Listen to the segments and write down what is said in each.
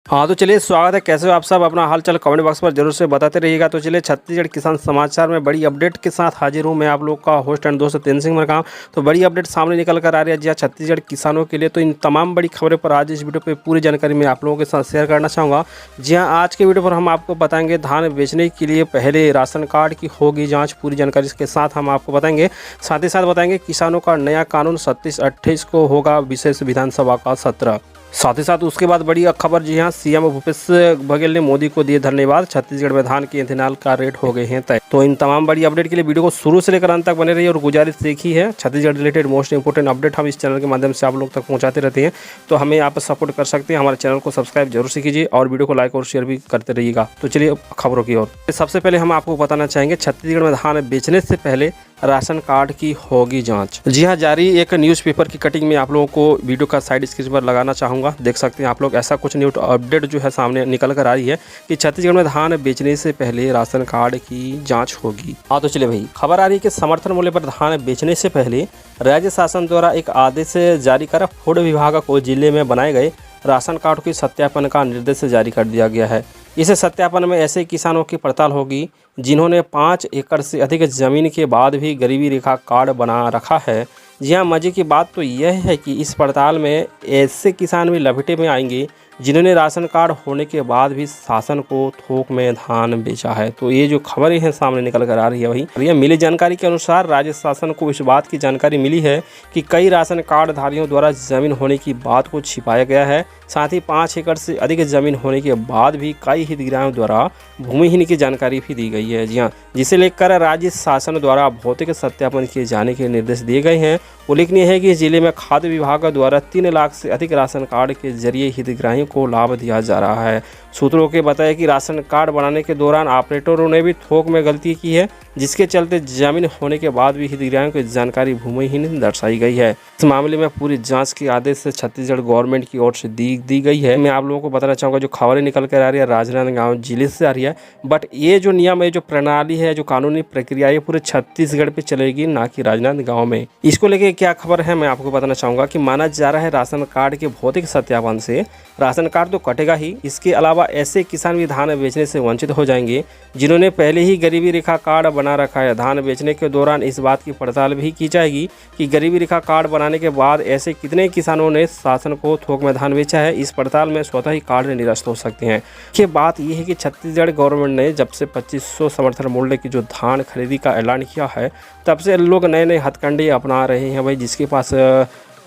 हाँ तो चलिए, स्वागत है। कैसे हो आप सब? अपना हाल चाल कमेंट बॉक्स पर जरूर से बताते रहिएगा। तो चलिए, छत्तीसगढ़ किसान समाचार में बड़ी अपडेट के साथ हाजिर हूँ मैं, आप लोग का होस्ट एंड दोस्त तेन सिंह मरकाम। तो बड़ी अपडेट सामने निकल कर आ रही है जी हाँ, छत्तीसगढ़ किसानों के लिए। तो इन तमाम बड़ी खबरों पर आज इस वीडियो पे पूरी जानकारी मैं आप लोगों के साथ शेयर करना चाहूँगा। जी हाँ, आज के वीडियो पर हम आपको बताएंगे धान बेचने के लिए पहले राशन कार्ड की होगी जाँच। पूरी जानकारी के साथ हम आपको बताएंगे। साथ ही साथ बताएंगे किसानों का नया कानून 27-28 को होगा विशेष विधानसभा का सत्र। साथ ही साथ उसके बाद बड़ी खबर, जी हाँ, सीएम भूपेश बघेल ने मोदी को दिए धन्यवाद। छत्तीसगढ़ में धान के इथेनॉल का रेट हो गए हैं तय। तो इन तमाम बड़ी अपडेट के लिए वीडियो को शुरू से लेकर अंत तक बने रहिए और गुजारिश देखी है, Chhattisgarh related most important update हम इस चैनल के माध्यम से आप लोग तक पहुंचाते रहते हैं। तो हमें आप सपोर्ट कर सकते हैं, हमारे चैनल को सब्सक्राइब जरूर से कीजिए और वीडियो को लाइक और शेयर भी करते रहिएगा। तो चलिए खबरों की ओर। सबसे पहले हम आपको बताना चाहेंगे, छत्तीसगढ़ में धान बेचने से पहले राशन कार्ड की होगी जांच। जी हां, जारी एक न्यूज़पेपर की कटिंग में आप लोगों को वीडियो का साइड स्क्रीन पर लगाना चाहूँगा। देख सकते हैं आप लोग, ऐसा कुछ न्यूज अपडेट जो है सामने निकल कर आ रही है कि छत्तीसगढ़ में धान बेचने से पहले राशन कार्ड की जांच होगी। हाँ तो चलिए भाई, खबर आ रही है कि समर्थन मूल्य पर धान बेचने से पहले राज्य शासन द्वारा एक आदेश जारी कर फूड विभाग को जिले में बनाए गए राशन कार्ड के सत्यापन का निर्देश जारी कर दिया गया है। इस सत्यापन में ऐसे किसानों की पड़ताल होगी जिन्होंने 5 एकड़ से अधिक जमीन के बाद भी गरीबी रेखा कार्ड बना रखा है। जी हाँ, मज़े की बात तो यह है कि इस पड़ताल में ऐसे किसान भी लपेटे में आएंगे जिन्होंने राशन कार्ड होने के बाद भी शासन को थोक में धान बेचा है। तो ये जो खबरें हैं सामने निकल कर आ रही है भाई, यह मिली जानकारी के अनुसार राज्य शासन को इस बात की जानकारी मिली है कि कई राशन कार्ड धारियों द्वारा जमीन होने की बात को छिपाया गया है। साथ ही 5 एकड़ से अधिक जमीन होने के बाद भी कई हितग्राहियों द्वारा भूमिहीन की जानकारी भी दी गई है। जी हाँ, जिसे लेकर राज्य शासन द्वारा भौतिक सत्यापन किए जाने के निर्देश दिए गए हैं। उल्लेखनीय है कि जिले में खाद्य विभाग द्वारा 3 लाख से अधिक राशन कार्ड के जरिए हितग्राहियों को लाभ दिया जा रहा है। सूत्रों के बताया कि राशन कार्ड बनाने के दौरान ऑपरेटरों ने भी थोक में गलती की है, जिसके चलते जमीन होने के बाद भी हितग्राहियों की जानकारी भूमिहीन दर्शाई गई है। इस मामले में पूरी जांच के आदेश से छत्तीसगढ़ गवर्नमेंट की ओर से दी गई है। मैं आप लोगों को बताना चाहूँगा, जो खबरें निकल कर आ रही है राजनांदगांव जिले से आ रही है, बट ये जो नियम है, जो प्रणाली है, जो कानूनी प्रक्रिया है, पूरे छत्तीसगढ़ पे चलेगी, ना कि राजनांदगांव में। इसको लेके क्या खबर है मैं आपको बताना चाहूँगा कि माना जा रहा है राशन कार्ड के भौतिक सत्यापन से राशन कार्ड तो कटेगा ही, इसके अलावा ऐसे किसान भी धान बेचने से वंचित हो जाएंगे जिन्होंने पहले ही गरीबी रेखा कार्ड बना रखा है। धान बेचने के दौरान इस बात की पड़ताल भी की जाएगी कि गरीबी रेखा कार्ड बनाने के बाद ऐसे कितने किसानों ने शासन को थोक में धान बेचा है। इस पड़ताल में स्वतः ही कार्ड निरस्त हो सकते हैं। ये बात यह है कि छत्तीसगढ़ गवर्नमेंट ने जब से 2500 समर्थन मूल्य की जो धान खरीदी का ऐलान किया है, तब से लोग नए नए हथकंडे अपना रहे हैं भाई। जिसके पास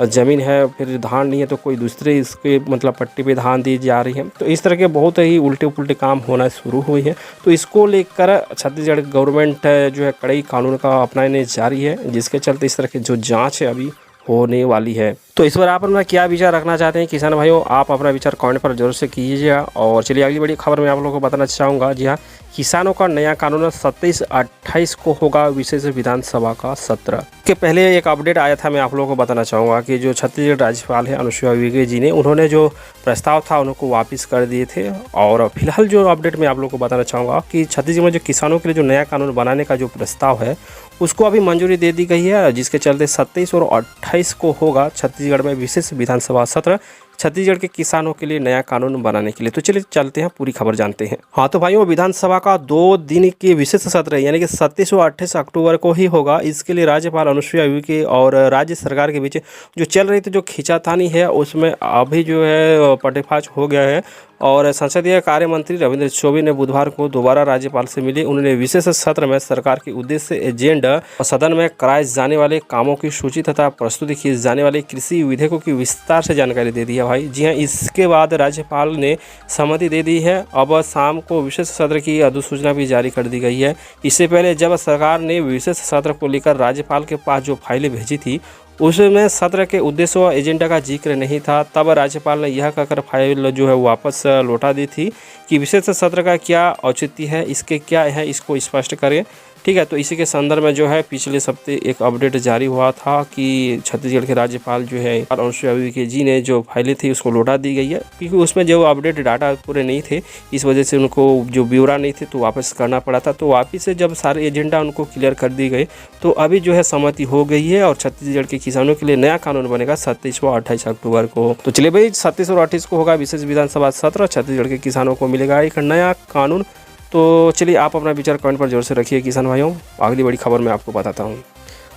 ज़मीन है, फिर धान नहीं है तो कोई दूसरे इसके मतलब पट्टी पे धान दी जा रही है। तो इस तरह के बहुत ही उल्टे पुल्टे काम होना शुरू हुए हैं। तो इसको लेकर छत्तीसगढ़ गवर्नमेंट जो है कड़े कानून का अपनाने जारी है, जिसके चलते इस तरह की जो जांच है अभी होने वाली है। तो इस पर आप अपना क्या विचार रखना चाहते हैं किसान भाइयों, आप अपना विचार कमेंट पर जरूर से कीजिएगा। और चलिए अगली बड़ी खबर मैं आप लोगों को बताना चाहूँगा। जी हाँ, किसानों का नया कानून 27-28 को होगा विशेष विधानसभा का सत्र। के पहले एक अपडेट आया था, मैं आप लोगों को बताना चाहूँगा कि जो छत्तीसगढ़ राज्यपाल है अनुसुईया उइके जी ने, उन्होंने जो प्रस्ताव था उनको वापस कर दिए थे। और फिलहाल जो अपडेट मैं आप लोगों को बताना चाहूँगा कि छत्तीसगढ़ में जो किसानों के लिए जो नया कानून बनाने का जो प्रस्ताव है उसको अभी मंजूरी दे दी गई है, जिसके चलते 27 और 28 को होगा छत्तीसगढ़ में विशेष विधानसभा सत्र छत्तीसगढ़ के किसानों के लिए नया कानून बनाने के लिए। तो चलिए चलते हैं, पूरी खबर जानते हैं। हाँ तो भाइयों, विधानसभा का 2 दिन के विशेष सत्र यानी कि 27 और 28 अक्टूबर को ही होगा। इसके लिए राज्यपाल अनुसुईया उइके और राज्य सरकार के बीच जो चल रही थी जो खींचातानी है, उसमें अभी जो है पर्दाफाश हो गया है। और संसदीय कार्य मंत्री रविंद्र चौबे ने बुधवार को दोबारा राज्यपाल से मिले। उन्होंने विशेष सत्र में सरकार के उद्देश्य, एजेंडा और सदन में कराए जाने वाले कामों की सूची तथा प्रस्तुत किए जाने वाले कृषि विधेयकों की विस्तार से जानकारी दे दी है भाई। जी हाँ, इसके बाद राज्यपाल ने सहमति दे दी है। अब शाम को विशेष सत्र की अधिसूचना भी जारी कर दी गई है। इससे पहले जब सरकार ने विशेष सत्र को लेकर राज्यपाल के पास जो फाइलें भेजी थी, उसमें सत्र के उद्देश्य व एजेंडा का जिक्र नहीं था। तब राज्यपाल ने यह कहकर फाइल जो है वापस लौटा दी थी कि विशेष सत्र का क्या औचित्य है, इसके क्या है, इसको स्पष्ट करें। ठीक है। तो इसी के संदर्भ में जो है पिछले हफ्ते एक अपडेट जारी हुआ था कि छत्तीसगढ़ के राज्यपाल जो है अनुसुईया उइके जी ने जो फाइलें थी उसको लौटा दी गई है, क्योंकि उसमें जो अपडेट डाटा पूरे नहीं थे, इस वजह से उनको जो ब्यौरा नहीं थे तो वापस करना पड़ा था। तो वापस से जब सारे एजेंडा उनको क्लियर कर दी गए तो अभी जो है सहमति हो गई है और छत्तीसगढ़ के किसानों के लिए नया कानून बनेगा 27 व 28 अक्टूबर को। तो चलिए भाई 27 और 28 को होगा विशेष विधानसभा सत्र, छत्तीसगढ़ के किसानों को मिलेगा एक नया कानून। तो चलिए आप अपना विचार कमेंट पर जोर से रखिए किसान भाइयों, अगली बड़ी खबर मैं आपको बताता हूँ।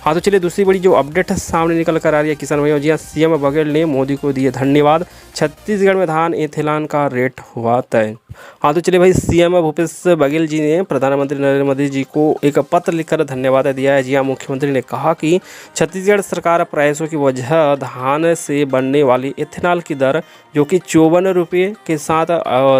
हाँ तो चलिए दूसरी बड़ी जो अपडेट है सामने निकल कर आ रही है किसान भाइयों। जी हाँ, सीएम बघेल ने मोदी को दिए धन्यवाद, छत्तीसगढ़ में धान एथिलान का रेट हुआ तय। हाँ तो चलिए भाई, सीएम भूपेश बघेल जी ने प्रधानमंत्री नरेंद्र मोदी जी को एक पत्र लिखकर धन्यवाद दिया है। जी हाँ, मुख्यमंत्री ने कहा कि छत्तीसगढ़ सरकार प्रयासों की वजह धान से बनने वाली एथेनॉल की दर जो कि 54 रुपये के साथ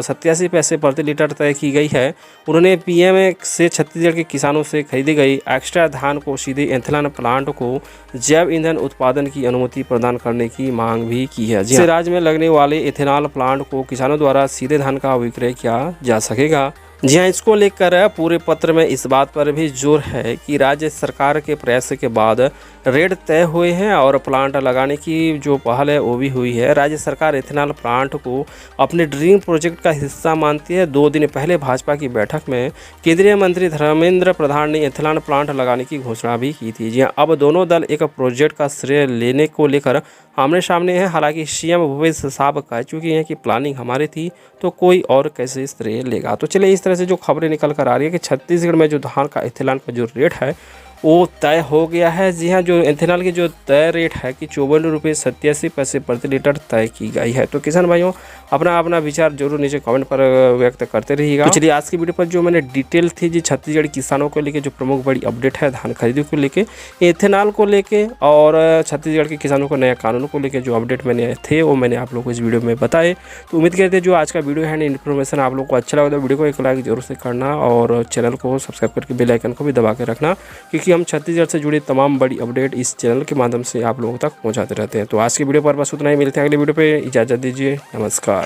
87 पैसे प्रति लीटर तय की गई है। उन्होंने पीएम से छत्तीसगढ़ के किसानों से खरीदी गई एक्स्ट्रा धान को सीधे एथेनॉल प्लांट को जैव ईंधन उत्पादन की अनुमति प्रदान करने की मांग भी की है। जी राज्य में लगने वाले एथेनॉल प्लांट को किसानों द्वारा सीधे धान का विक्रय किया जा सकेगा। जी हाँ, इसको लेकर पूरे पत्र में इस बात पर भी जोर है कि राज्य सरकार के प्रयास के बाद रेट तय हुए हैं और प्लांट लगाने की जो पहल है वो भी हुई है। राज्य सरकार एथेनॉल प्लांट को अपने ड्रीम प्रोजेक्ट का हिस्सा मानती है। 2 दिन पहले भाजपा की बैठक में केंद्रीय मंत्री धर्मेंद्र प्रधान ने एथेनॉल प्लांट लगाने की घोषणा भी की थी। जी हाँ, अब दोनों दल एक प्रोजेक्ट का श्रेय लेने को लेकर आमने सामने हैं। हालांकि सीएम भूपेश साहब कह चुके हैं कि प्लानिंग हमारी थी तो कोई और कैसे श्रेय लेगा। तो चलिए इस तरह से जो खबरें निकल कर आ रही है कि छत्तीसगढ़ में जो धान का एथेनॉल का जो रेट है वो तय हो गया है। जी हाँ, जो एथेनॉल की जो तय रेट है कि 54 रुपये 87 पैसे प्रति लीटर तय की गई है। तो किसान भाइयों अपना अपना विचार जरूर नीचे कमेंट पर व्यक्त करते रहिएगा। तो चलिए आज की वीडियो पर जो मैंने डिटेल थी जी छत्तीसगढ़ किसानों को लेके जो प्रमुख बड़ी अपडेट है धान खरीदी को लेके, एथेनॉल को लेके और छत्तीसगढ़ के किसानों को नया कानून को लेके जो अपडेट मैंने थे वो मैंने आप लोगों को इस वीडियो में बताए। तो उम्मीद करते हैं जो आज का वीडियो है इन्फॉर्मेशन आप लोग को अच्छा लगा तो वीडियो को एक लाइक जरूर से करना और चैनल को सब्सक्राइब करके बेल आइकन को भी दबा के रखना, क्योंकि हम छत्तीसगढ़ से जुड़ी तमाम बड़ी अपडेट इस चैनल के माध्यम से आप लोगों तक पहुंचाते रहते हैं। तो आज की वीडियो पर बस उतना ही, मिलते हैं अगली वीडियो पे, इजाज़त दीजिए, नमस्कार।